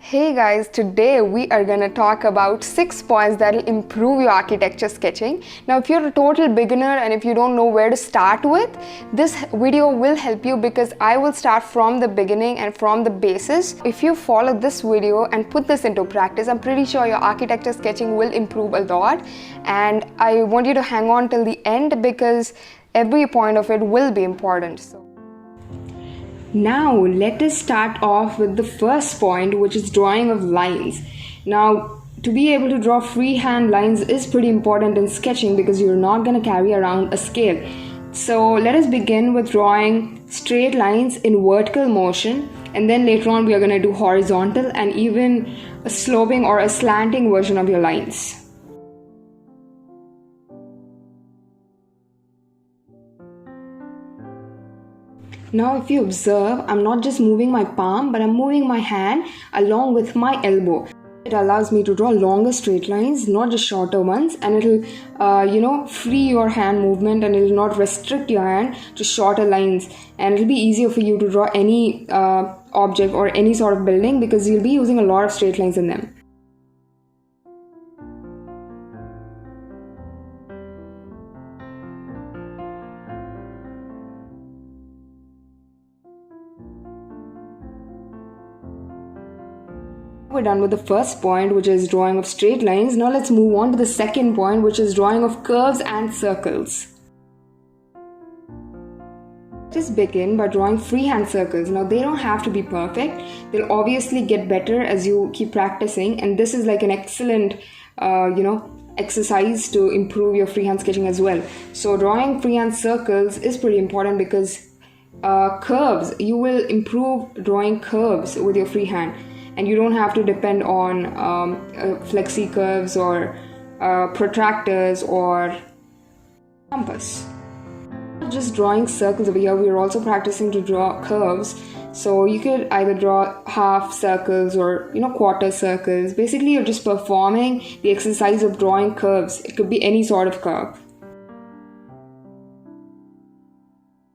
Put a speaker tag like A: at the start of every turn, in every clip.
A: Hey guys, today we are going to talk about 6 points that will improve your architecture sketching. Now if you're a total beginner and if you don't know where to start with, this video will help you because I will start from the beginning and from the basis. If you follow this video and put this into practice, I'm pretty sure your architecture sketching will improve a lot, and I want you to hang on till the end because every point of it will be important. Now let us start off with the first point, which is drawing of lines. Now to be able to draw freehand lines is pretty important in sketching because you're not going to carry around a scale. So let us begin with drawing straight lines in vertical motion, and then later on we are going to do horizontal and even a sloping or a slanting version of your lines. Now if you observe, I'm not just moving my palm, but I'm moving my hand along with my elbow. It allows me to draw longer straight lines, not just shorter ones, and it'll free your hand movement, and it'll not restrict your hand to shorter lines, and it'll be easier for you to draw any object or any sort of building because you'll be using a lot of straight lines in them. We're done with the first point, which is drawing of straight lines. Now let's move on to the second point, which is drawing of curves and circles. Just begin by drawing freehand circles. Now they don't have to be perfect. They'll obviously get better as you keep practicing, and this is like an excellent exercise to improve your freehand sketching as well. So drawing freehand circles is pretty important because curves, you will improve drawing curves with your freehand, and you don't have to depend on flexi curves or protractors or compass. Not just drawing circles over here, we're also practicing to draw curves. So you could either draw half circles or quarter circles. Basically you're just performing the exercise of drawing curves. It could be any sort of curve.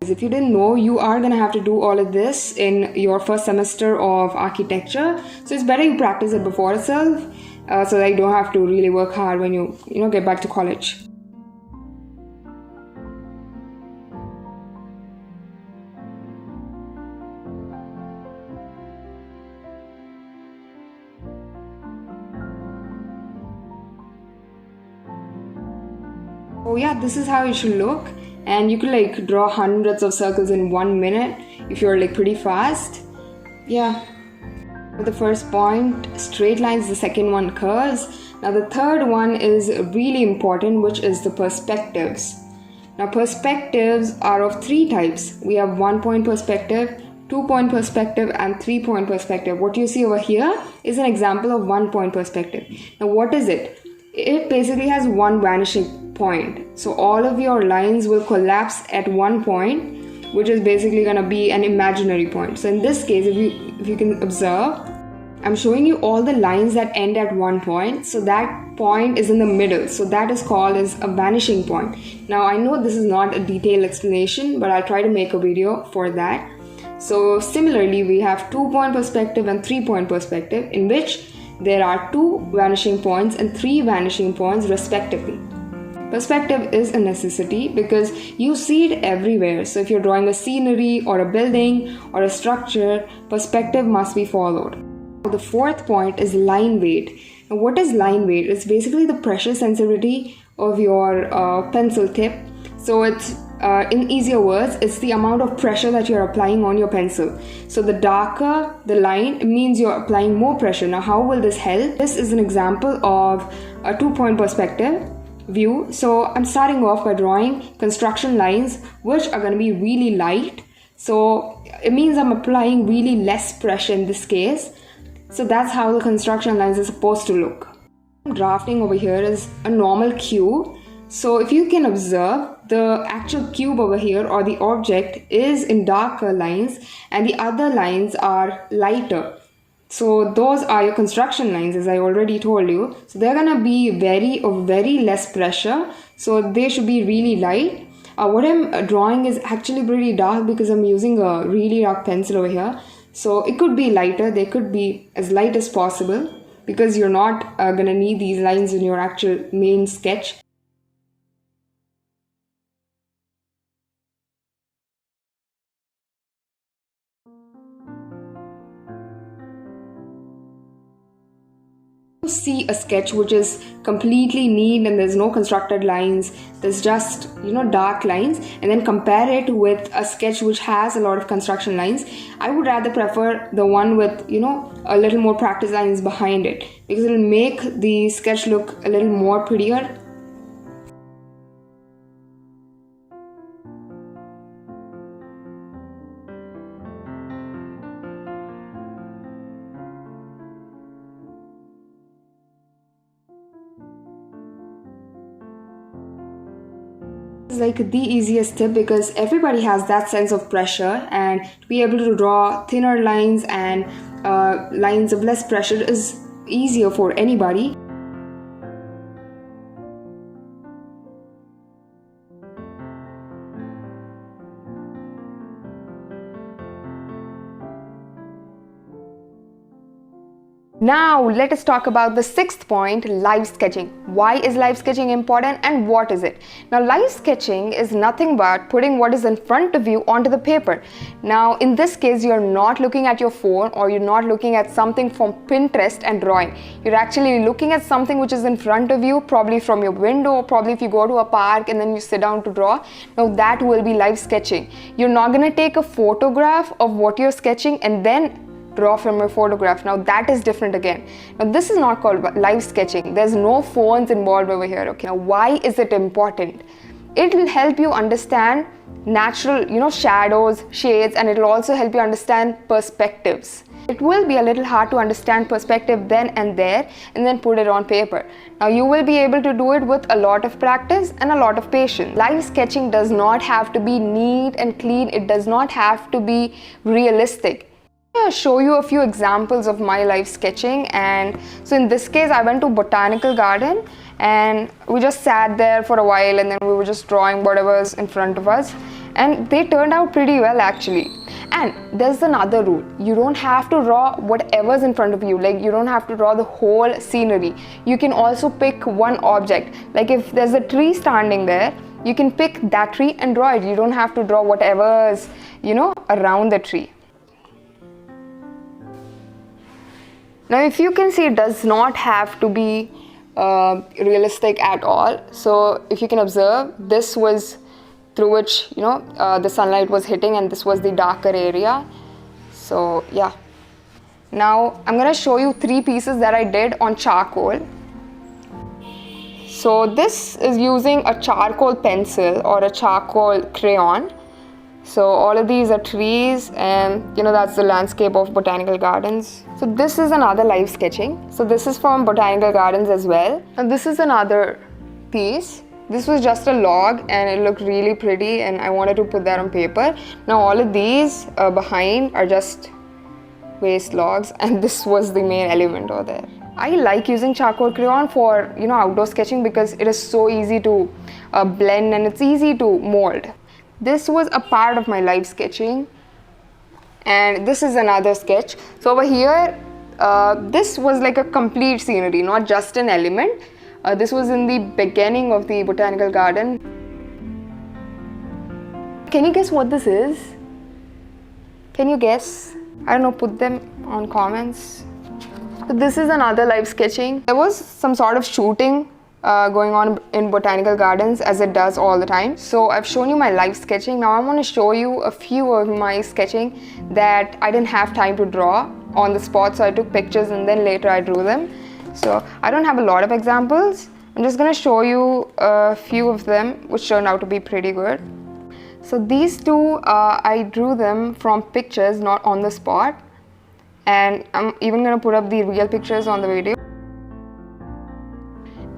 A: If you didn't know, you are going to have to do all of this in your first semester of architecture. So it's better you practice it before itself so that you don't have to really work hard when you get back to college. So yeah, this is how it should look. And you could draw hundreds of circles in 1 minute if you're pretty fast. Yeah. The first point, straight lines. The second one, curves. Now the third one is really important, which is the perspectives. Now perspectives are of 3 types. We have 1-point perspective, 2-point perspective, and 3-point perspective. What you see over here is an example of 1-point perspective. Now what is it? It basically has one vanishing point. So all of your lines will collapse at one point, which is basically going to be an imaginary point. So in this case, if you can observe, I'm showing you all the lines that end at one point. So that point is in the middle. So that is called as a vanishing point. Now I know this is not a detailed explanation, but I'll try to make a video for that. So similarly, we have 2-point perspective and 3-point perspective, in which there are 2 vanishing points and 3 vanishing points respectively. Perspective is a necessity because you see it everywhere. So if you're drawing a scenery or a building or a structure, perspective must be followed. The fourth point is line weight. Now what is line weight? It's basically the pressure sensitivity of your pencil tip. So it's in easier words, it's the amount of pressure that you're applying on your pencil. So the darker the line, it means you're applying more pressure. Now how will this help? This is an example of a 2-point perspective view. So I'm starting off by drawing construction lines which are going to be really light. So it means I'm applying really less pressure in this case. So that's how the construction lines are supposed to look. Drafting over here is a normal cube. So if you can observe, the actual cube over here or the object is in darker lines and the other lines are lighter. So those are your construction lines, as I already told you. So they're gonna be very less pressure. So they should be really light. What I'm drawing is actually pretty dark because I'm using a really dark pencil over here. So it could be lighter. They could be as light as possible because you're not gonna need these lines in your actual main sketch. See a sketch which is completely neat and there's no constructed lines, there's just dark lines, and then compare it with a sketch which has a lot of construction lines, I would rather prefer the one with a little more practice lines behind it, because it'll make the sketch look a little more prettier. Is like the easiest tip because everybody has that sense of pressure, and to be able to draw thinner lines and lines of less pressure is easier for anybody. Now let us talk about the sixth point, live sketching. Why is live sketching important and what is it? Now live sketching is nothing but putting what is in front of you onto the paper. Now in this case you're not looking at your phone or you're not looking at something from Pinterest and drawing. You're actually looking at something which is in front of you, probably from your window, probably if you go to a park and then you sit down to draw. Now that will be live sketching. You're not going to take a photograph of what you're sketching and then draw from your photograph. Now that is different again. Now this is not called live sketching. There's no phones involved over here. Okay, now why is it important? It will help you understand natural shadows, shades, and it will also help you understand perspectives. It will be a little hard to understand perspective then and there and then put it on paper. Now you will be able to do it with a lot of practice and a lot of patience. Live sketching does not have to be neat and clean. It does not have to be realistic. I'll show you a few examples of my live sketching. And so in this case I went to botanical garden and we just sat there for a while and then we were just drawing whatever's in front of us, and they turned out pretty well actually. And there's another rule: you don't have to draw whatever's in front of you. Like you don't have to draw the whole scenery. You can also pick one object. Like if there's a tree standing there, you can pick that tree and draw it. You don't have to draw whatever's around the tree. Now if you can see, it does not have to be realistic at all. So if you can observe, this was through which the sunlight was hitting, and this was the darker area. So yeah. Now I'm gonna show you 3 pieces that I did on charcoal. So this is using a charcoal pencil or a charcoal crayon. So all of these are trees, and that's the landscape of botanical gardens. So this is another live sketching. So this is from botanical gardens as well. And this is another piece. This was just a log and it looked really pretty and I wanted to put that on paper. Now all of these behind are just waste logs, and this was the main element over there. I like using charcoal crayon for outdoor sketching because it is so easy to blend and it's easy to mold. This was a part of my live sketching, and this is another sketch. So over here, this was like a complete scenery, not just an element. This was in the beginning of the botanical garden. Can you guess what this is? Can you guess? I don't know, put them on comments. So this is another live sketching. There was some sort of shooting going on in botanical gardens, as it does all the time. So I've shown you my live sketching. Now I want to show you a few of my sketching that I didn't have time to draw on the spot, so I took pictures and then later I drew them. So I don't have a lot of examples. I'm just going to show you a few of them which turned out to be pretty good. So these two I drew them from pictures, not on the spot, and I'm even going to put up the real pictures on the video.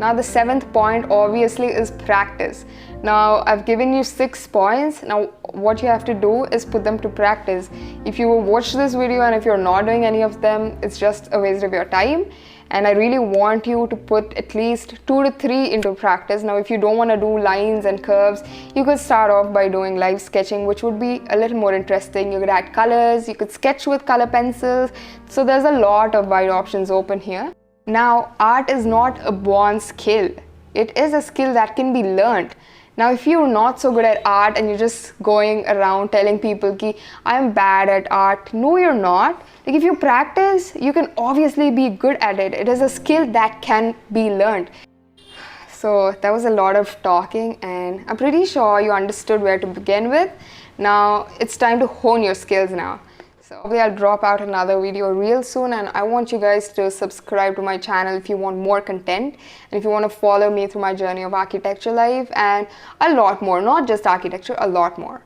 A: Now the 7th point obviously is practice. Now I've given you 6 points. Now what you have to do is put them to practice. If you watch this video and if you're not doing any of them, it's just a waste of your time. And I really want you to put at least 2 to 3 into practice. Now if you don't want to do lines and curves, you could start off by doing live sketching, which would be a little more interesting. You could add colors, you could sketch with color pencils. So there's a lot of wide options open here. Now art is not a born skill. It is a skill that can be learned. Now if you're not so good at art and you're just going around telling people ki I'm bad at art, no you're not. Like if you practice, you can obviously be good at it. It is a skill that can be learned. So that was a lot of talking and I'm pretty sure you understood where to begin with. Now it's time to hone your skills now. So I'll drop out another video real soon, and I want you guys to subscribe to my channel if you want more content and if you want to follow me through my journey of architecture life and a lot more, not just architecture, a lot more.